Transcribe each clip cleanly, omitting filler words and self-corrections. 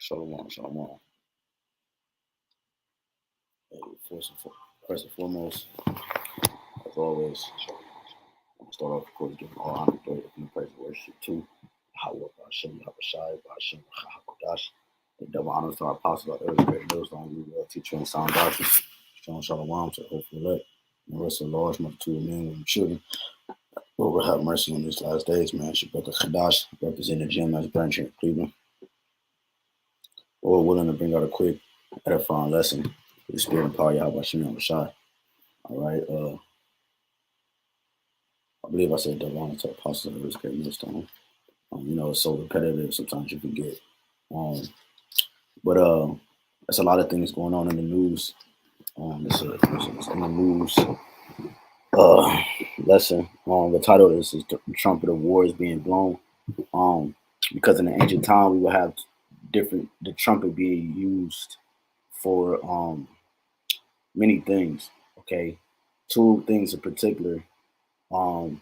Shalom, shalom. Hey, first and foremost, as always, I'm gonna start off, of course, giving all honor, glory, and praise and worship to YAHAWAH, BAHASHAM, BAHASHAM, HAQADASH. And double honors to our apostles, our elders, great those on you, teacher and sound doctrine. Strong shalom to hopefully let the rest of the large multitude of men, women, children. Lord will have mercy on these last days, man. It's your brother HAQADASH, representing the gym as branch here in Cleveland. Lord willing to bring out a quick, edifying lesson for the spirit and power of YAHAWASHI. All right. I believe I said double honor to the apostles of this great millstone. It's so repetitive, sometimes you forget. But there's a lot of things going on in the news. It's in the news lesson. The title of this is "The Trumpet of War is Being Blown." Because in the ancient time, we would have the trumpet being used for many things. Okay, two things in particular. The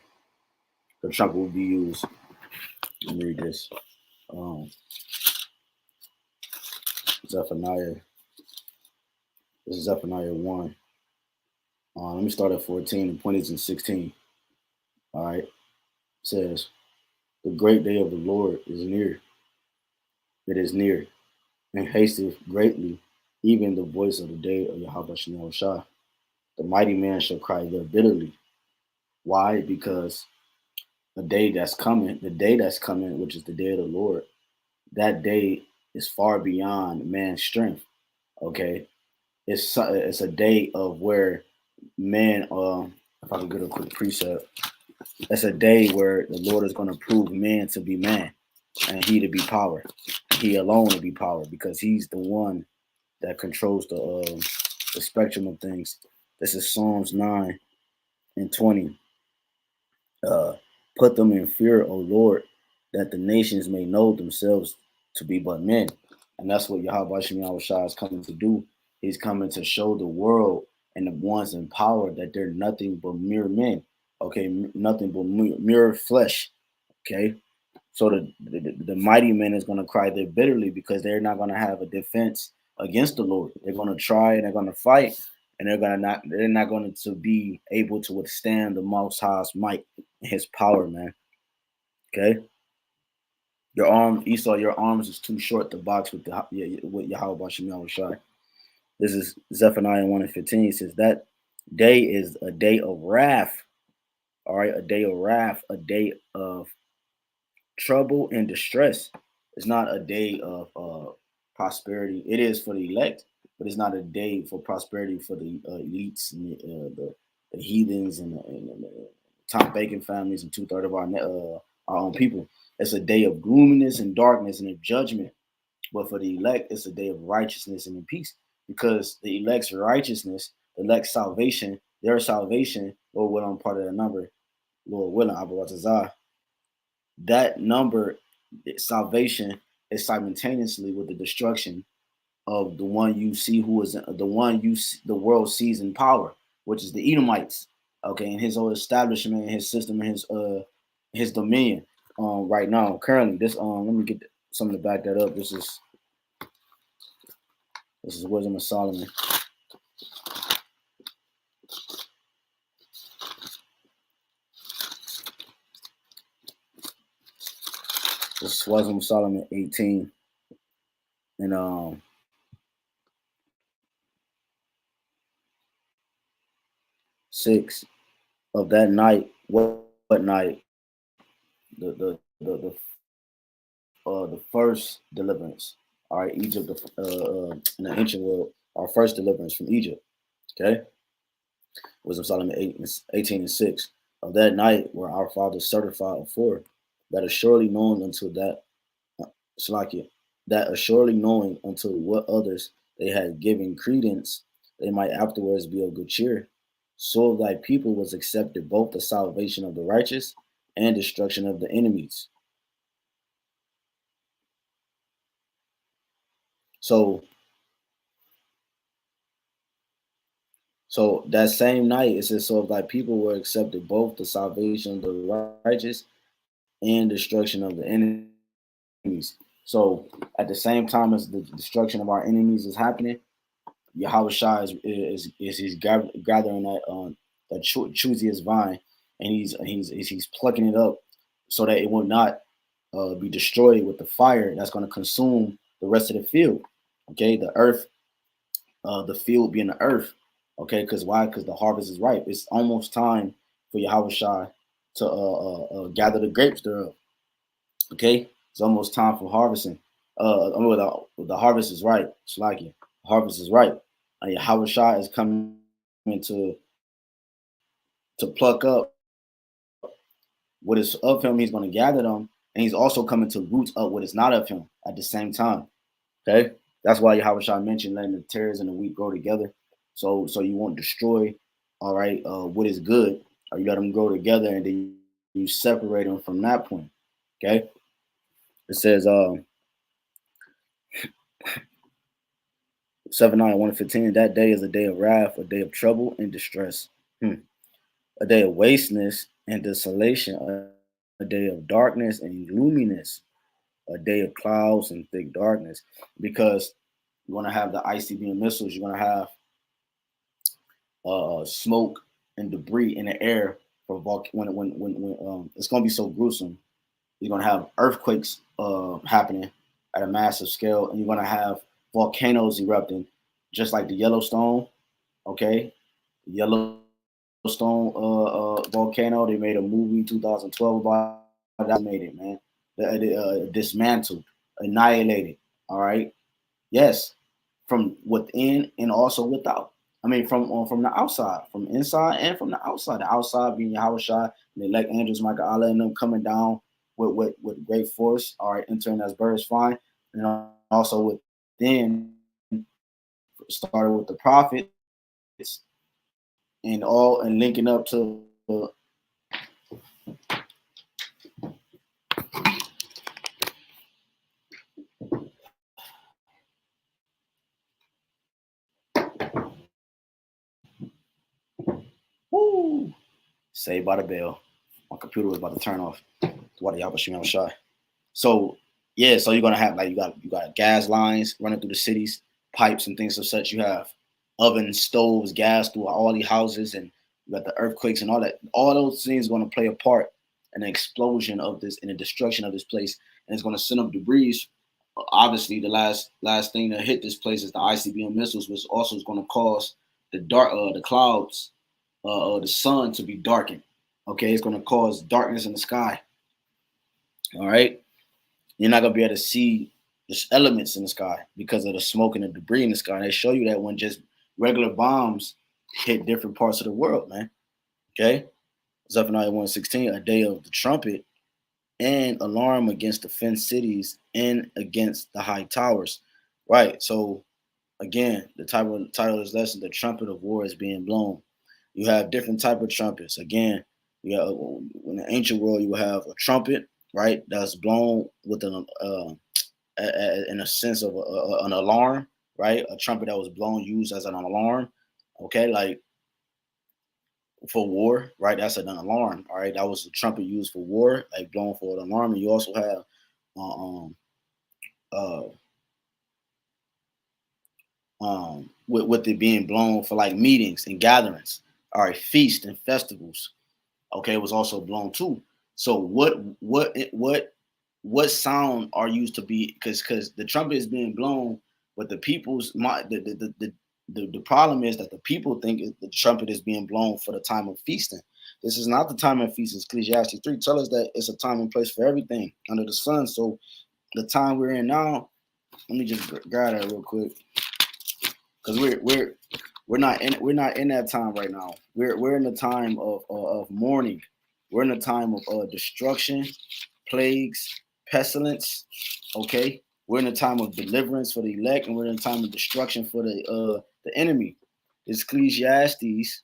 trumpet will be used. Let me read this. Zephaniah. This is Zephaniah 1. Let me start at 14 and point is in 16. All right. It says, the great day of the Lord is near. It is near and hasteth greatly, even the voice of the day of Rawchaa. The mighty man shall cry there bitterly. Why? Because the day that's coming, which is the day of the Lord, that day is far beyond man's strength. Okay. It's a day of where man, if I could get a quick precept, that's a day where the Lord is going to prove man to be man and he to be power. He alone to be power because he's the one that controls the spectrum of things. This is Psalms 9 and 20. Put them in fear, O Lord, that the nations may know themselves to be but men. And that's what YAHWAH is coming to do. He's coming to show the world and the ones in power that they're nothing but mere men. Okay, nothing but mere flesh. Okay, so the mighty men is going to cry there bitterly because they're not going to have a defense against the Lord. They're going to try and they're going to fight, and they're not going to be able to withstand the Most High's might and His power, man. Okay. Your arm, Esau, your arms is too short to box with YAHWAH. This is Zephaniah 1 and 15. It says that day is a day of wrath. All right, a day of wrath, a day of trouble and distress. It's not a day of prosperity. It is for the elect, but it's not a day for prosperity for the elites and the heathens and the Tom Bacon families and 2/3 of our own people. It's a day of gloominess and darkness and of judgment. But for the elect, it's a day of righteousness and in peace. Because the elect's righteousness, the elect's salvation, their salvation, Lord willing, I'm part of that number, Lord willing, Abba, that number, salvation, is simultaneously with the destruction of the one you see who is the one the world sees in power, which is the Edomites. Okay, and his whole establishment, his system, and his dominion. Right now, currently, this let me get something to back that up. This is Wisdom of Solomon. This is Wisdom of Solomon 18 and 6. Of that night, what night? The first deliverance. All right, Egypt in the ancient world, our first deliverance from Egypt. Okay, Wisdom of Solomon 18 and 6. Of that night were our fathers certified for, that assuredly knowing unto that Slakia, that assuredly knowing unto what others they had given credence, they might afterwards be of good cheer. So of thy people was accepted both the salvation of the righteous and destruction of the enemies. So that same night, it says, so if thy people were accepted both the salvation of the righteous and destruction of the enemies. So at the same time as the destruction of our enemies is happening, Yahawashi is he's gathering that choosiest vine, and he's plucking it up so that it will not be destroyed with the fire that's going to consume the rest of the field. Okay, the earth, the field being the earth. Okay, because why? Because the harvest is ripe. It's almost time for Yahawashi to gather the grapes thereof. Okay, it's almost time for harvesting. The harvest is ripe. It's like it. Harvest is ripe. And Yahawashi is coming to pluck up what is of him. He's going to gather them, and he's also coming to root up what is not of him at the same time. Okay, that's why Yahawashi mentioned letting the tares and the wheat grow together, so you won't destroy. All right, what is good, or you let them grow together, and then you separate them from that point. Okay, it says 7:9 1:15. That day is a day of wrath, a day of trouble and distress, a day of wasteness and desolation, a day of darkness and gloominess, a day of clouds and thick darkness, because you're going to have the ICBM missiles. You're going to have smoke and debris in the air for when it's going to be so gruesome. You're going to have earthquakes happening at a massive scale, and you're going to have volcanoes erupting, just like the Yellowstone. Okay, Yellowstone volcano. They made a movie 2012 about that. Made it, man. Dismantled, annihilated. All right. Yes, from within and also without. I mean, from the outside, from inside and from the outside. The outside being Yahawashi, and the elect angels, Michael Allah, and them coming down with great force. All right, entering as birds flying, and also within, started with the prophets, and linking up to woo, Saved by the Bell. My computer was about to turn off. What y'all shy. So yeah, so you're gonna have like you got gas lines running through the cities, pipes and things of such. You have ovens, stoves, gas through all the houses, and you got the earthquakes and all that. All those things are gonna play a part in the explosion of this, in the destruction of this place, and it's gonna send up debris. Obviously, the last thing to hit this place is the ICBM missiles, which also is gonna cause the clouds, the sun to be darkened. Okay, it's gonna cause darkness in the sky. All right. You're not gonna be able to see the elements in the sky because of the smoke and the debris in the sky. And they show you that when just regular bombs hit different parts of the world, man. Okay, Zephaniah 1:16, a day of the trumpet and alarm against the fenced cities and against the high towers. Right. So again, the title of this lesson, the trumpet of war is being blown. You have different type of trumpets. Again, you have, in the ancient world, you have a trumpet, right, that's blown with in a sense of an alarm, right? A trumpet that was blown, used as an alarm, okay, like for war, right? That's an alarm, all right. That was a trumpet used for war, like blown for an alarm. And you also have um, uh, with it being blown for like meetings and gatherings, all right, feasts and festivals. Okay, it was also blown too. So what sound are used to be, because the trumpet is being blown, but the people's the problem is that the people think the trumpet is being blown for the time of feasting. This is not the time of feasting. Ecclesiastes 3 tell us that it's a time and place for everything under the sun. So the time we're in now, let me just grab that real quick, because we're not in that time right now. We're in the time of mourning. We're in the time of destruction, plagues, pestilence. Okay, we're in a time of deliverance for the elect, and we're in a time of destruction for the enemy. It's Ecclesiastes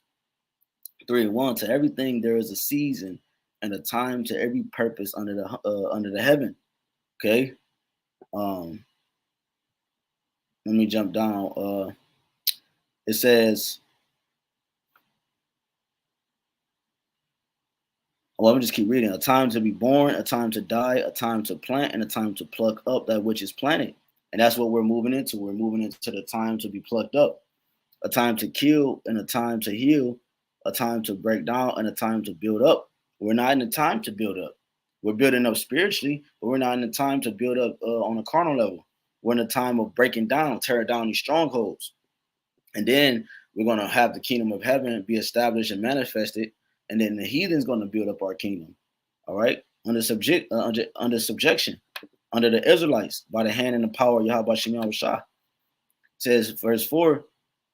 3:1. To everything there is a season and a time to every purpose under the heaven. Okay. Um, Let me jump down. It says Well, let me just keep reading. A time to be born, a time to die, a time to plant, and a time to pluck up that which is planted. And that's what we're moving into. We're moving into the time to be plucked up. A time to kill and a time to heal, a time to break down and a time to build up. We're not in the time to build up. We're building up spiritually, but we're not in the time to build up on a carnal level. We're in the time of breaking down, tearing down these strongholds. And then we're going to have the kingdom of heaven be established and manifested. And then the heathen's going to build up our kingdom. All right. Under subjection, under the Israelites, by the hand and the power of YAHWASHI. Says verse 4,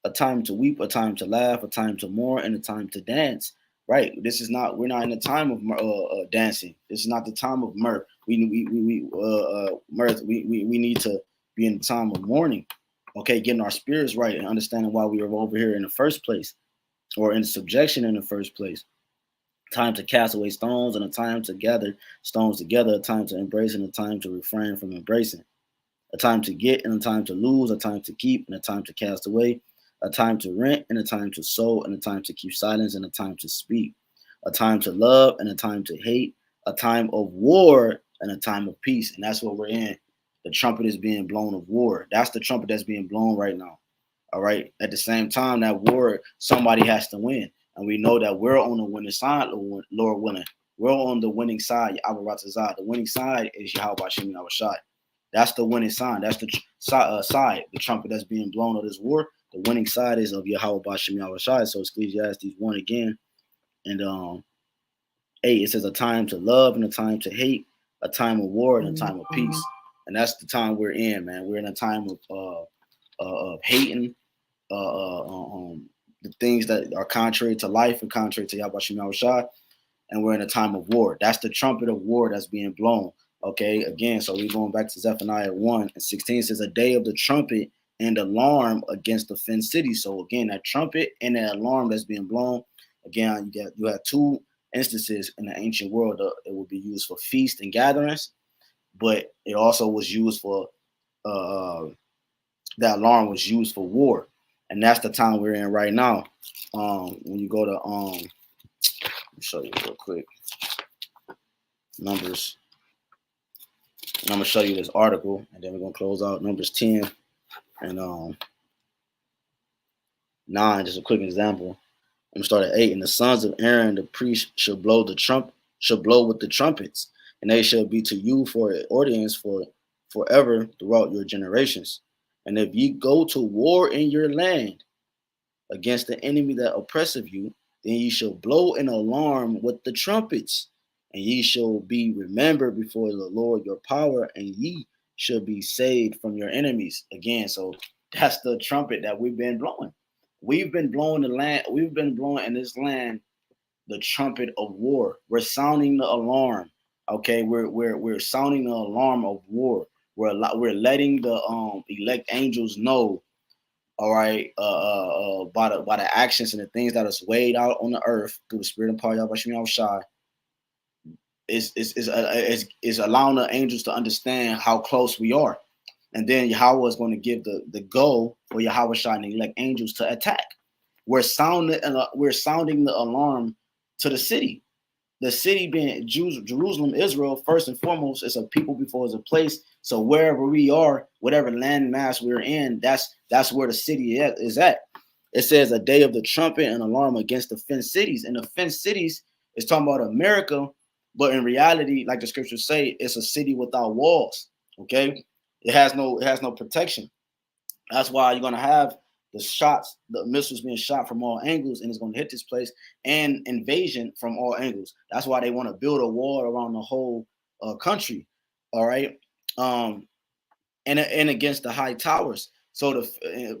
a time to weep, a time to laugh, a time to mourn, and a time to dance. Right. This is not. We're not in the time of dancing. This is not the time of mirth. Mirth. We need to be in the time of mourning. Okay, getting our spirits right and understanding why we are over here in the first place, or in subjection in the first place. Time to cast away stones and a time to gather stones together. A time to embrace and a time to refrain from embracing. A time to get and a time to lose, a time to keep and a time to cast away, a time to rent and a time to sow and a time to keep silence and a time to speak, a time to love and a time to hate, a time of war and a time of peace. And that's what we're in. The trumpet is being blown of war. That's the trumpet that's being blown right now. All right. At the same time, that war, somebody has to win. And we know that we're on the winning side, Lord willing. We're on the winning side, Rawchaa. The winning side is YAHWASHI. That's the winning sign. That's the side, the trumpet that's being blown of this war. The winning side is of YAHWASHI. So Ecclesiastes 1 again. And 8, it says a time to love and a time to hate, a time of war and a time of peace. And that's the time we're in, man. We're in a time of hating the things that are contrary to life and contrary to YAHWASHI. And we're in a time of war. That's the trumpet of war that's being blown. Okay, again, so we're going back to Zephaniah 1:16. Says a day of the trumpet and alarm against the fenced city. So again, that trumpet and that alarm that's being blown. Again, you have two instances in the ancient world. It would be used for feast and gatherings, but it also was used for that alarm was used for war, and that's the time we're in right now. When you go to let me show you real quick Numbers. And I'm gonna show you this article, and then we're gonna close out Numbers 10 and 9. Just a quick example. I'm gonna start at 8. And the sons of Aaron, the priest, shall blow with the trumpets, and they shall be to you for an ordinance for forever throughout your generations. And if ye go to war in your land against the enemy that oppresseth you, then ye shall blow an alarm with the trumpets. And ye shall be remembered before the Lord your power, and ye shall be saved from your enemies. Again, so that's the trumpet that we've been blowing. We've been blowing the land. We've been blowing in this land the trumpet of war. We're sounding the alarm. Okay, we're sounding the alarm of war. We're letting the elect angels know. All right, by the actions and the things that is weighed out on the earth through the spirit and power of YAHWASHI. Is allowing the angels to understand how close we are. And then Yahweh is going to give the go for YAHWASHI and the elect angels to attack. We're sounding the alarm to the city. The city being Jerusalem, Israel, first and foremost, is a people before it's a place. So wherever we are, whatever land mass we're in, that's where the city is at. It says a day of the trumpet and alarm against the fenced cities. And the fenced cities is talking about America. But in reality, like the scriptures say, it's a city without walls. Okay, it has no protection. That's why you're gonna have the missiles being shot from all angles, and it's gonna hit this place, and invasion from all angles. That's why they want to build a wall around the whole country. All right, and against the high towers. So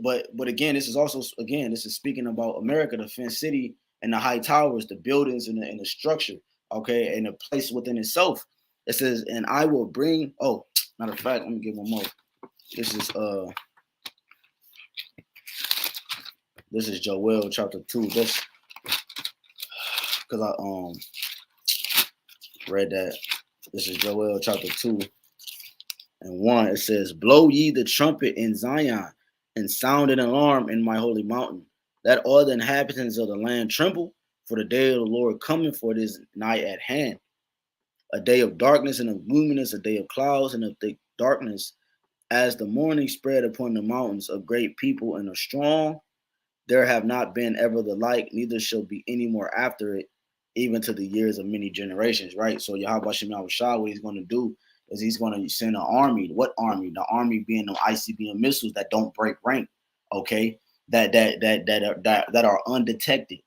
but again, this is speaking about America, the fenced city, and the high towers, the buildings, and the structure. Okay, and a place within itself. It says, and I will bring, matter of fact, let me get one more. This is Joel chapter 2. This because I read that. This is Joel chapter 2 and 1. It says, blow ye the trumpet in Zion, and sound an alarm in my holy mountain. Let all the inhabitants of the land tremble, For the day of the Lord cometh, for it is nigh at hand. A day of darkness and of gloominess, a day of clouds and of thick darkness, as the morning spread upon the mountains, of great people and of strong. There have not been ever the like, neither shall be any more after it, even to the years of many generations. Right. So YAHWASHI, what he's going to do is he's going to send an army. What army? The army being the ICBM missiles that don't break rank. Okay, that are undetected.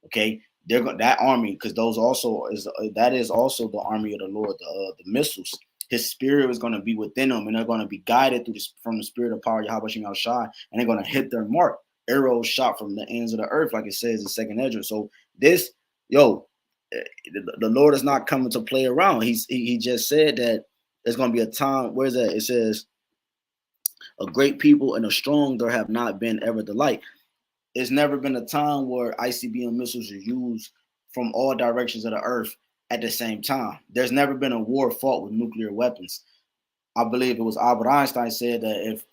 Okay, they're going that army, because those also is that is also the army of the Lord. The missiles. His spirit is going to be within them, and they're going to be guided through from the spirit of power, YAHWASHI, and they're going to hit their mark. Arrows shot from the ends of the earth, like it says in Second Ezra. So this, the Lord is not coming to play around. He just said that there's going to be a time. Where's that? It says, "A great people and a strong there have not been ever the like." There's never been a time where ICBM missiles are used from all directions of the earth at the same time. There's never been a war fought with nuclear weapons. I believe it was Albert Einstein said that if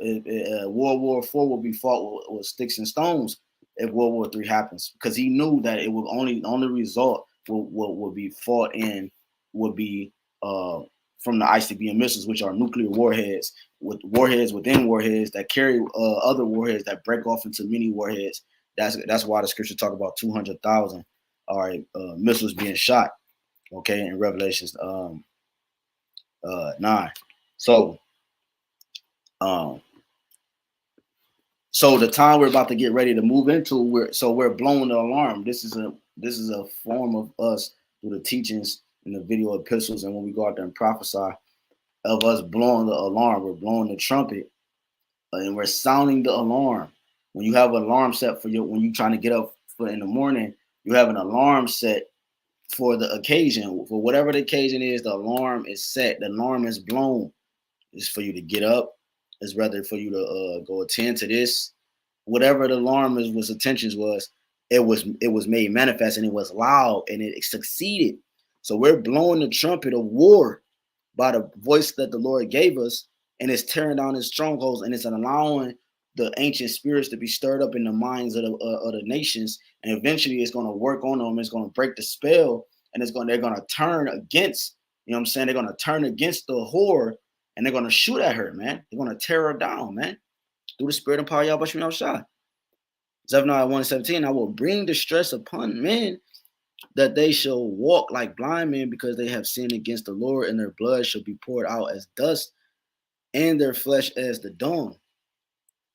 World War IV will be fought with sticks and stones if World War III happens, because he knew that it would the only result will be fought in would be from the ICBM missiles, which are nuclear warheads with warheads within warheads that carry other warheads that break off into mini warheads. That's why the scripture talk about 200,000 missiles being shot. Okay, in Revelations 9. So the time we're about to get ready to move into, we're blowing the alarm. This is a form of us through the teachings in the video epistles, and when we go out there and prophesy, of us blowing the alarm. We're blowing the trumpet, and we're sounding the alarm. When you have an alarm set when you're trying to get up in the morning, you have an alarm set for the occasion. For whatever the occasion is, the alarm is set. The alarm is blown. It's for you to get up. It's rather for you to go attend to this. Whatever the alarm was intentions was, it was made manifest, and it was loud, and it succeeded. So we're blowing the trumpet of war by the voice that the Lord gave us, and it's tearing down his strongholds, and it's allowing the ancient spirits to be stirred up in the minds of the nations, and eventually it's going to work on them. It's going to break the spell, and they're going to turn against, you know what I'm saying? They're going to turn against the whore, and they're going to shoot at her, man. They're going to tear her down, man, through the spirit and power of YAHWASHI. Zephaniah 1:17, I will bring distress upon men, that they shall walk like blind men, because they have sinned against the Lord, and their blood shall be poured out as dust, and their flesh as the dawn.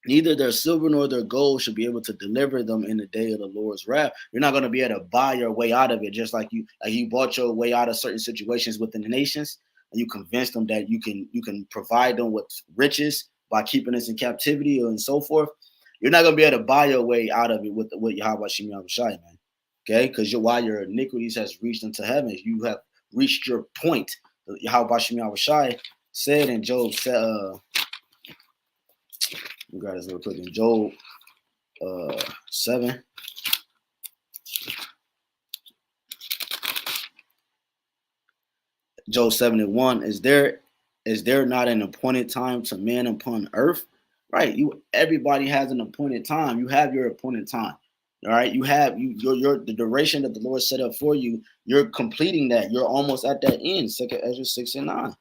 Neither their silver nor their gold shall be able to deliver them in the day of the Lord's wrath. You're not going to be able to buy your way out of it, just like you bought your way out of certain situations within the nations, and you convinced them that you can provide them with riches by keeping us in captivity and so forth. You're not going to be able to buy your way out of it with YAHWASHI, man. Okay, because while your iniquities has reached into heaven, you have reached your point. YAHWASHI said in Job, we got this real quick in Job 7. Job 7:1. Is there not an appointed time to man upon earth? Right. Everybody has an appointed time. You have your appointed time. All right. You have the duration that the Lord set up for you. You're completing that. You're almost at that end. 2 Ezra 6:9.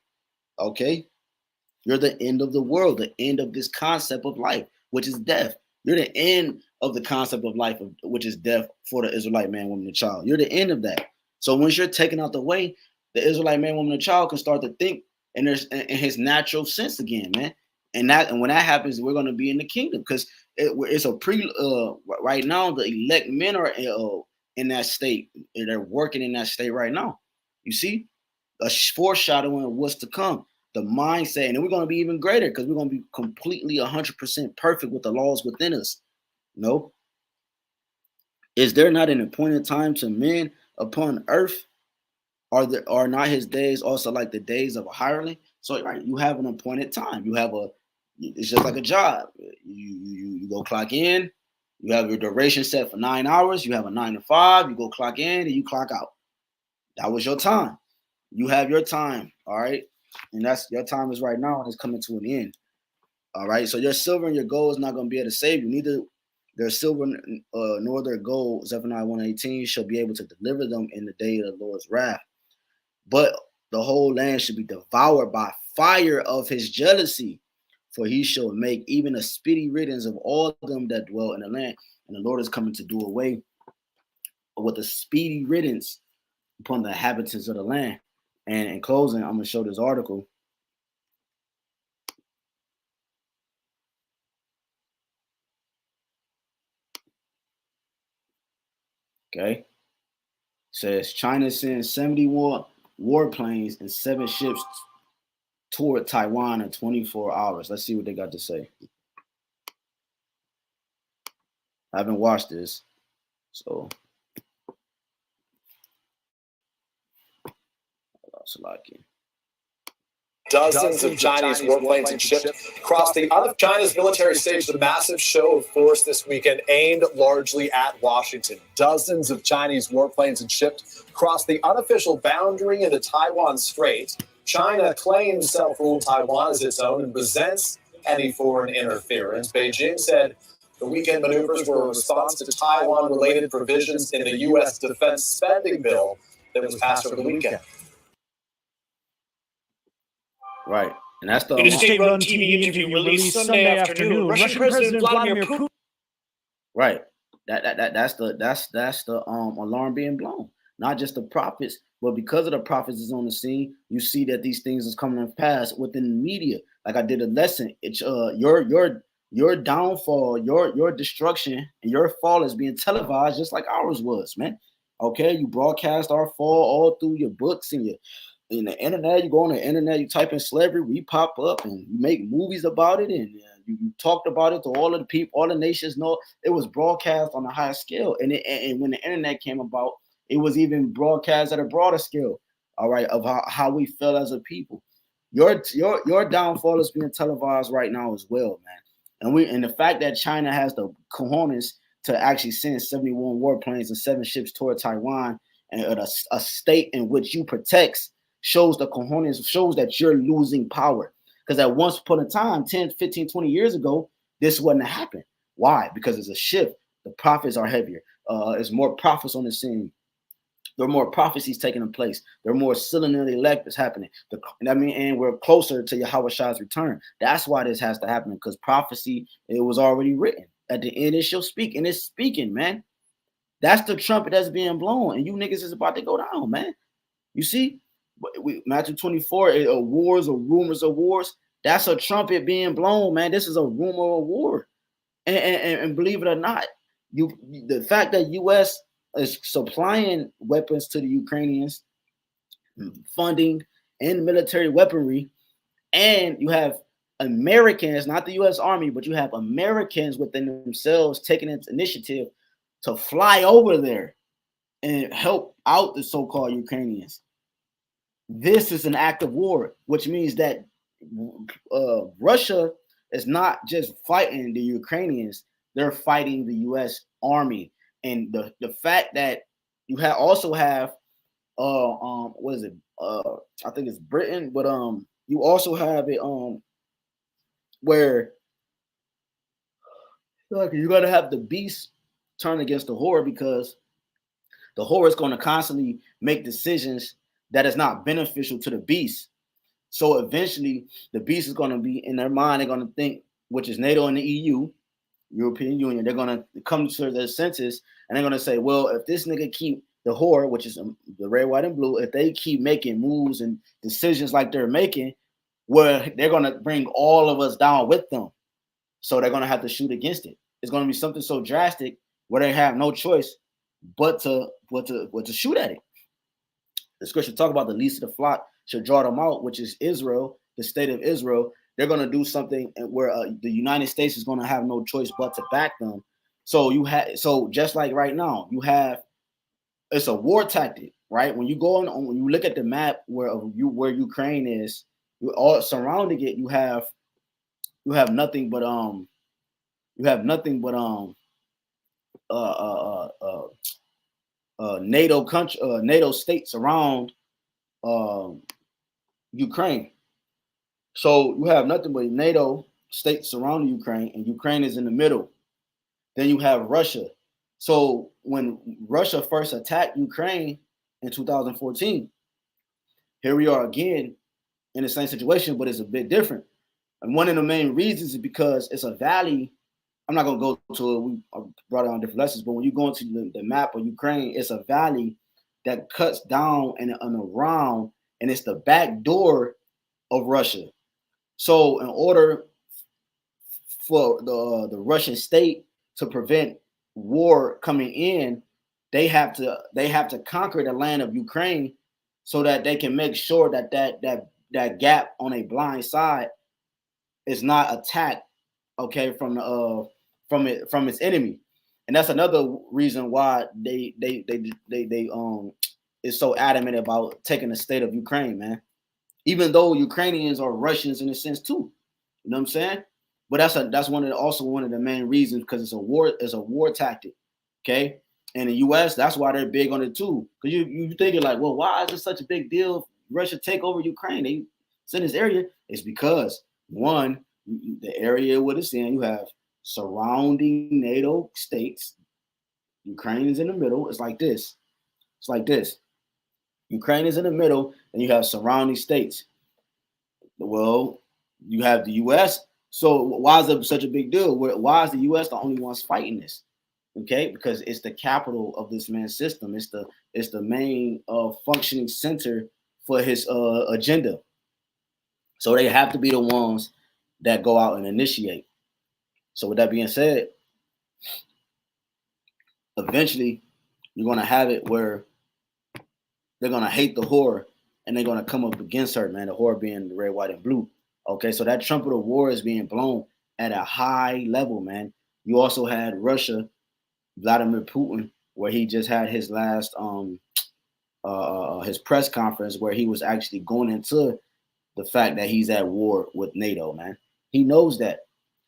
Okay. You're the end of the world, the end of this concept of life, which is death. You're the end of the concept of life, which is death for the Israelite man, woman, and child. You're the end of that. So once you're taken out the way, the Israelite man, woman, and child can start to think in his natural sense again, man. And when that happens, we're going to be in the kingdom, because it's a right now. The elect men are in that state. They're working in that state right now. You see, a foreshadowing of what's to come. The mindset, and then we're going to be even greater, because we're going to be completely 100% perfect with the laws within us. No. Is there not an appointed time to men upon earth? Are not his days also like the days of a hireling? So right, you have an appointed time. It's just like a job. You go clock in. You have your duration set for 9 hours. You have a 9 to 5. You go clock in and you clock out. That was your time. You have your time. All right. And that's your time is right now, and it's coming to an end. All right. So your silver and your gold is not going to be able to save you. Neither Their silver nor their gold, Zephaniah 1:18, shall be able to deliver them in the day of the Lord's wrath. But the whole land should be devoured by fire of his jealousy, for he shall make even a speedy riddance of all them that dwell in the land. And the Lord is coming to do away with a speedy riddance upon the inhabitants of the land. And in closing, I'm going to show this article. Okay. It says China sends 71 warplanes and 7 ships toward Taiwan in 24 hours. Let's see what they got to say. I haven't watched this, so Dozens of Chinese warplanes and ships crossed the China's military staged a massive show of force this weekend aimed largely at Washington. Dozens of Chinese warplanes and ships crossed the unofficial boundary in the Taiwan Strait. China claims self-ruled Taiwan as its own and resents any foreign interference. Beijing said the weekend maneuvers were a response to Taiwan-related provisions in the U.S. defense spending bill that was passed over the weekend. Right. And that's the in a state-run TV interview released Sunday afternoon, Russian President Vladimir Putin. Right. That's the alarm being blown. Not just the prophets, but because of the prophets is on the scene, you see that these things is coming to pass within the media. Like I did a lesson. It's your downfall, your destruction, and your fall is being televised just like ours was, man. Okay, you broadcast our fall all through your books and your in the internet. You go on the internet, you type in slavery, we pop up and you make movies about it, and you talked about it to all of the people, all the nations know it was broadcast on a higher scale. And when the internet came about, it was even broadcast at a broader scale, all right, of how we felt as a people. Your downfall is being televised right now as well, man. And the fact that China has the cojones to actually send 71 warplanes and 7 ships toward Taiwan and a state in which you protect shows the cojones, shows that you're losing power. Because at once upon a time, 10, 15, 20 years ago, this wouldn't have happened. Why? Because it's a shift. The prophets are heavier. There's more prophets on the scene. There are more prophecies taking place. There are more sealing of the elect is happening. And we're closer to Yahawah's return. That's why this has to happen, because prophecy, it was already written. At the end, it shall speak, and it's speaking, man. That's the trumpet that's being blown, and you niggas is about to go down, man. You see? Matthew 24, wars or rumors of wars. That's a trumpet being blown, man. This is a rumor of war. And believe it or not, the fact that U.S. is supplying weapons to the Ukrainians, funding and military weaponry, and you have Americans, not the U.S. Army, but you have Americans within themselves taking its initiative to fly over there and help out the so-called Ukrainians. This is an act of war, which means that Russia is not just fighting the Ukrainians, they're fighting the U.S. Army. And the fact that you also have what is it? I think it's Britain, but you also have it where you're gonna have the beast turn against the whore, because the whore is going to constantly make decisions that is not beneficial to the beast. So eventually the beast is going to be in their mind. They're going to think, which is NATO and the EU, European Union, they're going to come to their senses and they're going to say, well, if this nigga keep the whore, which is the red, white, and blue, if they keep making moves and decisions like they're making, well, they're going to bring all of us down with them. So they're going to have to shoot against it. It's going to be something so drastic where they have no choice but to shoot at it. The scripture talk about the least of the flock should draw them out, which is Israel, the state of Israel. They're going to do something where the United States is going to have no choice but to back them. So just like right now, it's a war tactic, right? When you when you look at the map where Ukraine is, you all surrounding it, you have nothing but NATO country, NATO states around Ukraine. So you have nothing but NATO states surrounding Ukraine, and Ukraine is in the middle. Then you have Russia. So when Russia first attacked Ukraine in 2014, here we are again in the same situation, but it's a bit different. And one of the main reasons is because it's a valley. I'm not going to go to it. We brought it on different lessons, but when you go into the map of Ukraine, it's a valley that cuts down and around, and it's the back door of Russia. So in order for the Russian state to prevent war coming in, they have to conquer the land of Ukraine so that they can make sure that that gap on a blind side is not attacked, okay, from its enemy. And that's another reason why they is so adamant about taking the state of Ukraine, man. Even though Ukrainians are Russians in a sense too. You know what I'm saying? But that's one of the main reasons, because it's a war tactic. Okay. And the US, that's why they're big on it too. Because you thinking like, well, why is it such a big deal if Russia take over Ukraine? It's in this area. It's because, one, the area where it's in, you have surrounding NATO states. Ukraine is in the middle. It's like this. It's like this. Ukraine is in the middle, and you have surrounding states. Well, you have the US. So why is it such a big deal? Why is the US the only ones fighting this? Okay, because it's the capital of this man's system. It's the main functioning center for his agenda. So they have to be the ones that go out and initiate. So with that being said, eventually you're going to have it where they're going to hate the whore and they're going to come up against her, man. The whore being the red, white, and blue. Okay, so that trumpet of war is being blown at a high level, man. You also had Russia, Vladimir Putin, where he just had his last his press conference where he was actually going into the fact that he's at war with NATO, man. He knows that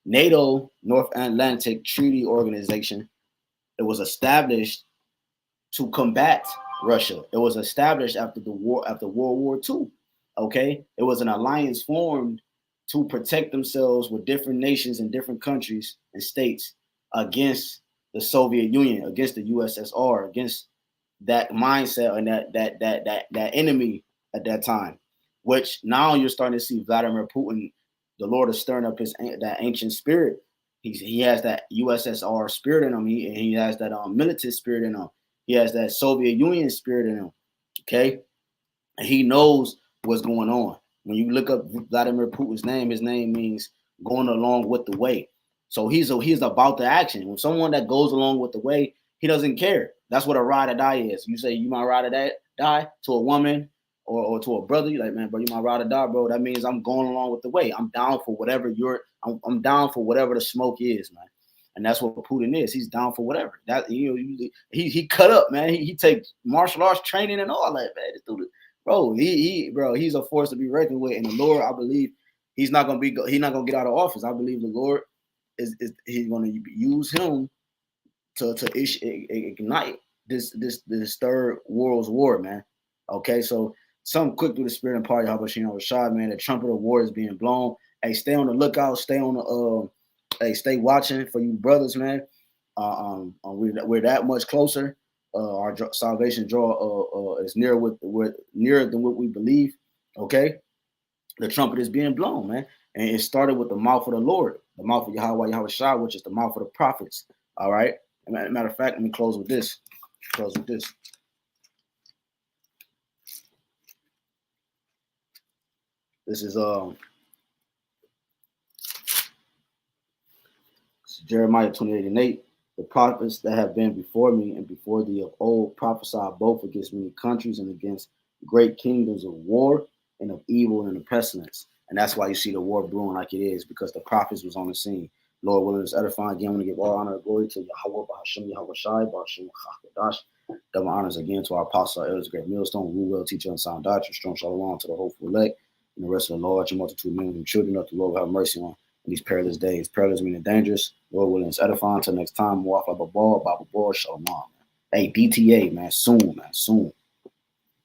NATO, North Atlantic Treaty Organization, it was established to combat Russia. It was established after World War II. Okay, it was an alliance formed to protect themselves with different nations and different countries and states against the Soviet Union, against the USSR, against that mindset and that enemy at that time. Which now you're starting to see Vladimir Putin, the Lord is stirring up that ancient spirit. He has that USSR spirit in him. He has that militant spirit in him. He has that Soviet Union spirit in him. Okay, and he knows what's going on. When you look up Vladimir Putin's name, his name means going along with the way. So he's about the action. When someone that goes along with the way, he doesn't care. That's what a ride or die is. You say you might ride or die to a woman or to a brother. You're like, man, bro, you might ride or die, bro. That means I'm going along with the way. I'm down for whatever I'm down for whatever the smoke is, man. And that's what Putin is. He's down for whatever. That he cut up, man. He takes martial arts training and all that, man. This dude, bro, he's a force to be reckoned with. And the Lord, I believe, he's not gonna get out of office. I believe the Lord he's gonna use him to ignite this third world's war, man. Okay, so something quick through the spirit and power of YAHAWASHI, man. The trumpet of war is being blown. Hey, stay on the lookout. Stay on the stay watching for you brothers, man. We're that much closer. Our salvation draw is nearer than what we believe. Okay, the trumpet is being blown, man, and it started with the mouth of the Lord, the mouth of Yahawah, YAHAWASHI, which is the mouth of the prophets. All right. Matter of fact, let me close with this. This is Jeremiah 28:8. The prophets that have been before me and before thee of old prophesied both against many countries and against great kingdoms of war and of evil and of pestilence. And that's why you see the war brewing like it is, because the prophets was on the scene. Lord willing, is edifying. Again, I want to give all honor and glory to Yahawah, BAHASHAM, YAHAWASHI, BAHASHAM, HAQADASH. Double honors again to our apostle, elders, great millstone, rule well, teacher, and sound doctrine, strong shalom to the hopeful elect, and the rest of the large and multitude men and children of the Lord have mercy on in these perilous days. Perilous meaning dangerous. Lord willing, is edifying. Until next time, walk like a ball, Bible ball, shalom. Hey, DTA, man, soon, man, soon.